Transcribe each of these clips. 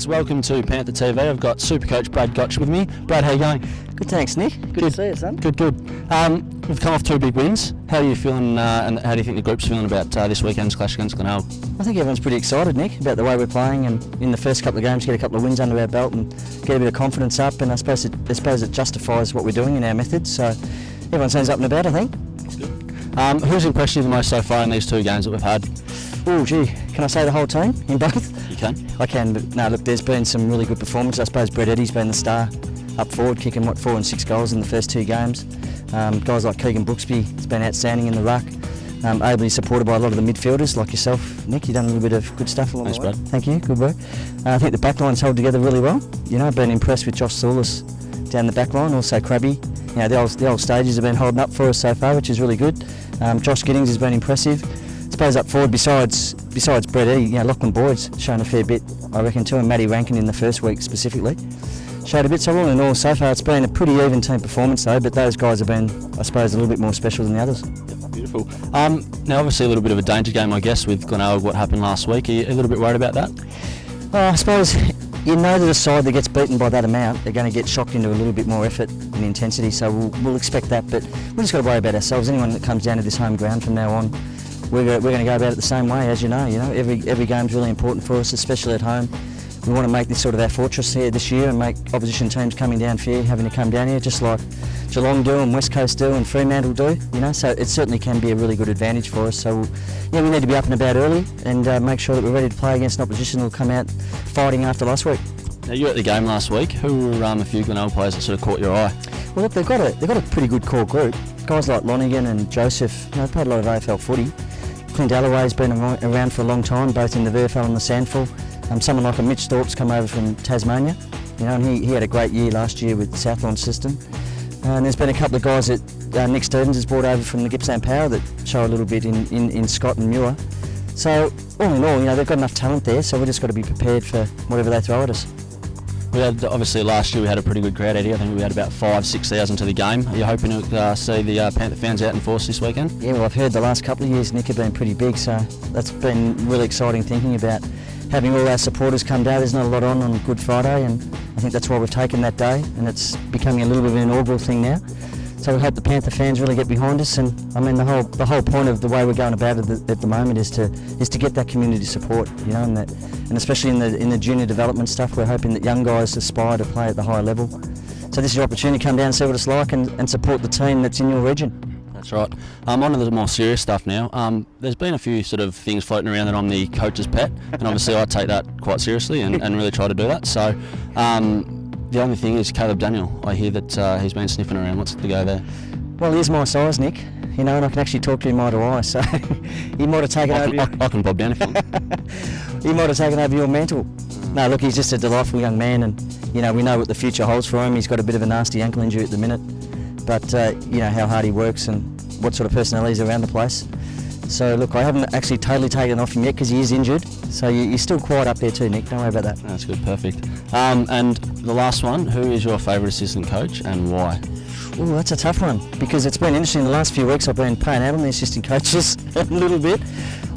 fans, welcome to Panther TV. I've got Super Coach Brad Gotch with me. Brad, how you going? Good, thanks, Nick. Good to see you, son. Good. We've come off 2 big wins. How are you feeling, and how do you think the group's feeling about this weekend's clash against Glenelg? I think everyone's pretty excited, Nick, about the way we're playing, and in the first couple of games get a couple of wins under our belt and get a bit of confidence up, and I suppose it justifies what we're doing in our methods, so everyone seems up and about, I think. That's good. Who's impressed you the most so far in these 2 games that we've had? Oh, gee, can I say the whole team in both? You can. I can, but no, look, there's been some really good performances. I suppose Brett Eddy's been the star up forward, kicking 4 and 6 goals in the first 2 games. Guys like Keegan Brooksby has been outstanding in the ruck. Ably supported by a lot of the midfielders like yourself, Nick. You've done a little bit of good stuff along the way. Brad. Thank you, good work. I think the back line's held together really well. You know, I've been impressed with Josh Saulis down the back line, also Krabby. You know, the old stages have been holding up for us so far, which is really good. Josh Giddings has been impressive. I suppose up forward, besides Brett Eddy, you know, Lachlan Boyd's shown a fair bit, I reckon, too, and Matty Rankin in the first week specifically showed a bit. So all in all, so far it's been a pretty even team performance though, but those guys have been, I suppose, a little bit more special than the others. Beautiful. Now obviously a little bit of a danger game, I guess, with Glenelg, what happened last week. Are you a little bit worried about that? I suppose you know that a side that gets beaten by that amount, they're going to get shocked into a little bit more effort and intensity, so we'll expect that, but we've just got to worry about ourselves. Anyone that comes down to this home ground from now on, we're going to go about it the same way, as you know. You know, every game's really important for us, especially at home. We want to make this sort of our fortress here this year and make opposition teams coming down for you, having to come down here, just like Geelong do and West Coast do and Fremantle do, you know, so it certainly can be a really good advantage for us. So yeah, we need to be up and about early and make sure that we're ready to play against an opposition who will come out fighting after last week. Now you were at the game last week. Who were a few Glenelg players that sort of caught your eye? Well, look, they've got a pretty good core group. Guys like Lonigan and Joseph, you know, played a lot of AFL footy. Clint Alloway's been around for a long time, both in the VFL and the Sandful. Someone like a Mitch Thorpe's come over from Tasmania, you know, and he had a great year last year with the Southland system. And there's been a couple of guys that Nick Stevens has brought over from the Gippsland Power that show a little bit in Scott and Muir. So all in all, you know, they've got enough talent there, so we've just got to be prepared for whatever they throw at us. We had, obviously last year we had a pretty good crowd, Eddie. I think we had about 5,000-6,000 to the game. Are you hoping to see the Panther fans out in force this weekend? Yeah, well, I've heard the last couple of years, Nick, have been pretty big, so that's been really exciting thinking about having all our supporters come down. There's not a lot on Good Friday, and I think that's why we've taken that day, and it's becoming a little bit of an inaugural thing now. So we hope the Panther fans really get behind us, and I mean the whole point of the way we're going about it at the moment is to get that community support, you know, and especially in the junior development stuff, we're hoping that young guys aspire to play at the higher level. So this is your opportunity to come down and see what it's like and support the team that's in your region. That's right. On to the more serious stuff now. There's been a few sort of things floating around that I'm the coach's pet, and obviously I take that quite seriously and really try to do that. So the only thing is Caleb Daniel. I hear that he's been sniffing around. What's the go there? Well, he is my size, Nick, you know, and I can actually talk to him eye to eye, so he might have taken over I can bob down if you want. He might have taken over your mantle. No, look, he's just a delightful young man, and you know, we know what the future holds for him. He's got a bit of a nasty ankle injury at the minute, but you know how hard he works and what sort of personality is around the place. So look, I haven't actually totally taken off him yet because he is injured, so you're still quite up there too, Nick. Don't worry about that. That's good, perfect. And the last one, who is your favourite assistant coach and why? Oh, that's a tough one because it's been interesting. The last few weeks I've been paying out on the assistant coaches a little bit.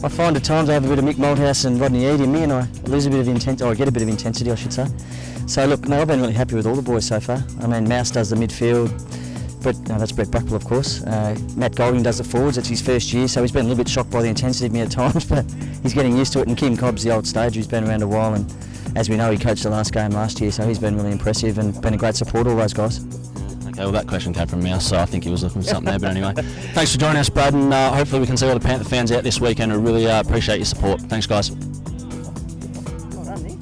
I find at times I have a bit of Mick Malthouse and Rodney Eade in me, and I lose a bit of intensity, or I get a bit of intensity, I should say. So look, no, I've been really happy with all the boys so far. I mean, Mouse does the midfield. That's Brett Buckle, of course. Matt Golding does the forwards. It's his first year, so he's been a little bit shocked by the intensity of me at times, but he's getting used to it. And Kim Cobb's the old stage who's been around a while, and as we know, he coached the last game last year, so he's been really impressive and been a great support, all those guys. Okay, well that question came from Mouse, so I think he was looking for something there, but anyway. Thanks for joining us, Brad, and hopefully we can see all the Panther fans out this weekend. I really appreciate your support. Thanks, guys. Well done, Nick.